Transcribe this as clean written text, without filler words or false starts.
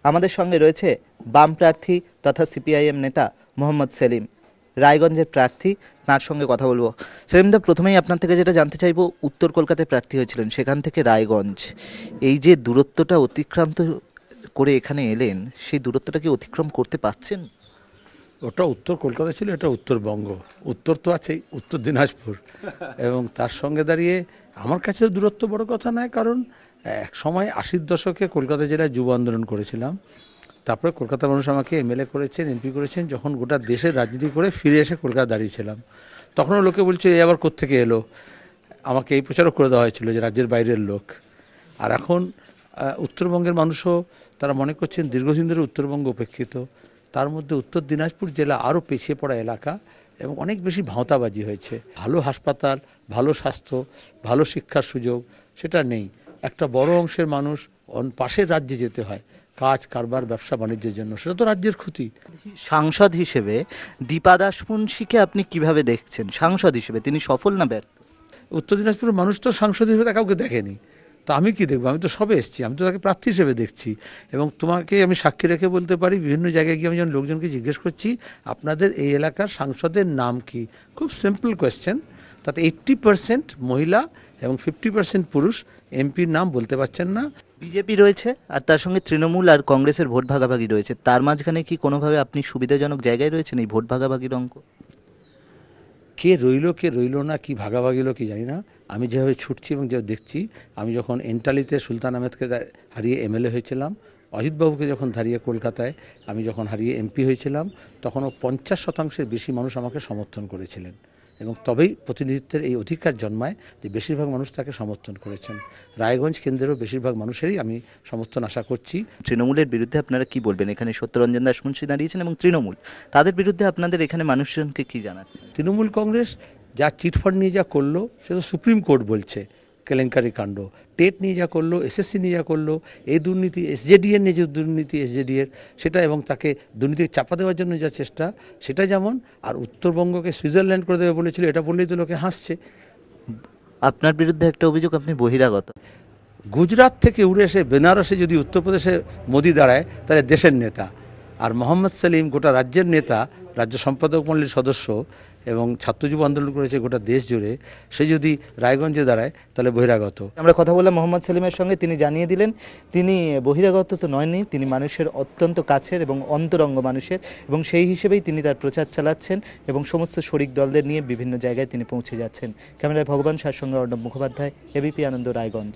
আমাদের সঙ্গে রয়েছে বাম প্রার্থী তথা সিপিআইএম নেতা মোহাম্মদ সেলিম, রায়গঞ্জের প্রার্থী। তার সঙ্গে কথা বলবো। সেলিমদা, প্রথমেই আপনার থেকে যেটা জানতে চাইবো, উত্তর কলকাতায় প্রার্থী হয়েছিলেন, সেখান থেকে রায়গঞ্জ, এই যে দূরত্বটা অতিক্রান্ত করে এখানে এলেন, সেই দূরত্বটা কি অতিক্রম করতে পারছেন? ওটা উত্তর কলকাতা ছিল, এটা উত্তরবঙ্গ। উত্তর তো আছেই, উত্তর দিনাজপুর। এবং তার সঙ্গে দাঁড়িয়ে আমার কাছে দূরত্ব বড় কথা নয়, কারণ এক সময় 80-র দশকে কলকাতা জেলায় যুব আন্দোলন করেছিলাম। তারপরে কলকাতার মানুষ আমাকে এমএলএ করেছেন, এমপি করেছেন। যখন গোটা দেশের রাজনীতি করে ফিরে এসে কলকাতা দাঁড়িয়েছিলাম, তখনও লোকে বলছে এ আবার কোত্থেকে এলো। আমাকে এই প্রচারও করে দেওয়া হয়েছিল যে রাজ্যের বাইরের লোক। আর এখন উত্তরবঙ্গের মানুষও তারা মনে করছেন দীর্ঘদিন ধরে উত্তরবঙ্গ উপেক্ষিত। তার মধ্যে উত্তর দিনাজপুর জেলা আরও পিছিয়ে পড়া এলাকা এবং অনেক বেশি ভাঁওতাবাজি হয়েছে। ভালো হাসপাতাল, ভালো স্বাস্থ্য, ভালো শিক্ষার সুযোগ সেটা নেই। একটা বড় অংশের মানুষ পাশের রাজ্যে যেতে হয় কাজ কারবার, ব্যবসা বাণিজ্যের জন্য। সেটা তো রাজ্যের ক্ষতি। সাংসদ হিসেবে দীপা দাশমুন্সিকে আপনি কিভাবে দেখছেন? সাংসদ হিসেবে তিনি সফল না ব্যর্থ? উত্তর দিনাজপুরের মানুষ তো সাংসদ হিসেবে কাউকে দেখেনি, তো আমি কি দেখবো? আমি তো সবে এসেছি, আমি তো তাকে প্রার্থী হিসেবে দেখছি। এবং তোমাকে আমি সাক্ষী রেখে বলতে পারি, বিভিন্ন জায়গায় গিয়ে আমি যখন লোকজনকে জিজ্ঞেস করছি আপনাদের এই এলাকার সাংসদের নাম কি, খুব সিম্পল কোয়েশ্চেন, তাতে 80% মহিলা এবং 50% পুরুষ এমপির নাম বলতে পারছেন না। বিজেপি রয়েছে, আর তার সঙ্গে তৃণমূল আর কংগ্রেসের ভোট ভাগাভাগি রয়েছে, তার মাঝখানে কি কোনোভাবে আপনি সুবিধাজনক জায়গায় রয়েছেন এই ভোট ভাগাভাগির অঙ্ক? কে রইল কে রইল না, কি ভাগাভাগি হলো কি জানি না। আমি যেভাবে ছুটছি এবং যেভাবে দেখছি, আমি যখন এন্টালিতে সুলতান আহমেদকে হারিয়ে এমএলএ হয়েছিলাম, অজিতবাবুকে যখন হারিয়ে কলকাতায় আমি যখন হারিয়ে এমপি হয়েছিলাম, তখনও 50%-এর বেশি মানুষ আমাকে সমর্থন করেছিলেন। এবং তবেই প্রতিনিধিত্বের এই অধিকার জন্মায় যে বেশিরভাগ মানুষ তাকে সমর্থন করেছেন। রায়গঞ্জ কেন্দ্রেরও বেশিরভাগ মানুষেরই আমি সমর্থন আশা করছি। তৃণমূলের বিরুদ্ধে আপনারা কি বলবেন? এখানে সত্যরঞ্জন দাশমুন্সি দাঁড়িয়েছেন এবং তৃণমূল, তাদের বিরুদ্ধে আপনাদের এখানে মানুষজনকে কি জানাচ্ছেন? তৃণমূল কংগ্রেস যা চিটফান্ড নিয়ে যা করলো, সেটা সুপ্রিম কোর্ট বলছে কেলেঙ্কারি কাণ্ড। টেট নিয়ে যা করলো, এসএসসি নিয়ে যা করলো, এই দুর্নীতি, এসজেডিএর নিয়ে যে দুর্নীতি এসজেডিএর, সেটা এবং তাকে দুর্নীতিকে চাপা দেওয়ার জন্য যা চেষ্টা, সেটা যেমন। আর উত্তরবঙ্গকে সুইজারল্যান্ড করে দেবে বলেছিল, এটা বললেই তো লোকে হাসছে। আপনার বিরুদ্ধে একটা অভিযোগ, আপনি বহিরাগত। গুজরাট থেকে উড়ে এসে বেনারসে যদি উত্তরপ্রদেশে মোদি দাঁড়ায়, তাহলে দেশের নেতা। আর মোহাম্মদ সেলিম গোটা রাজ্যের নেতা, রাজ্য সম্পাদক মণ্ডলীর সদস্য এবং ছাত্র যুব আন্দোলন করেছে গোটা দেশ জুড়ে, সে যদি রায়গঞ্জে দাঁড়ায় তাহলে বহিরাগত। আমরা কথা বললাম মোহাম্মদ সেলিমের সঙ্গে, তিনি জানিয়ে দিলেন তিনি বহিরাগত তো নয়নি, তিনি মানুষের অত্যন্ত কাছের এবং অন্তরঙ্গ মানুষের, এবং সেই হিসেবেই তিনি তার প্রচার চালাচ্ছেন এবং সমস্ত শরিক দলদের নিয়ে বিভিন্ন জায়গায় তিনি পৌঁছে যাচ্ছেন। ক্যামেরায় ভগবান সার সঙ্গে অর্ণব মুখোপাধ্যায়, এবিপি আনন্দ, রায়গঞ্জ।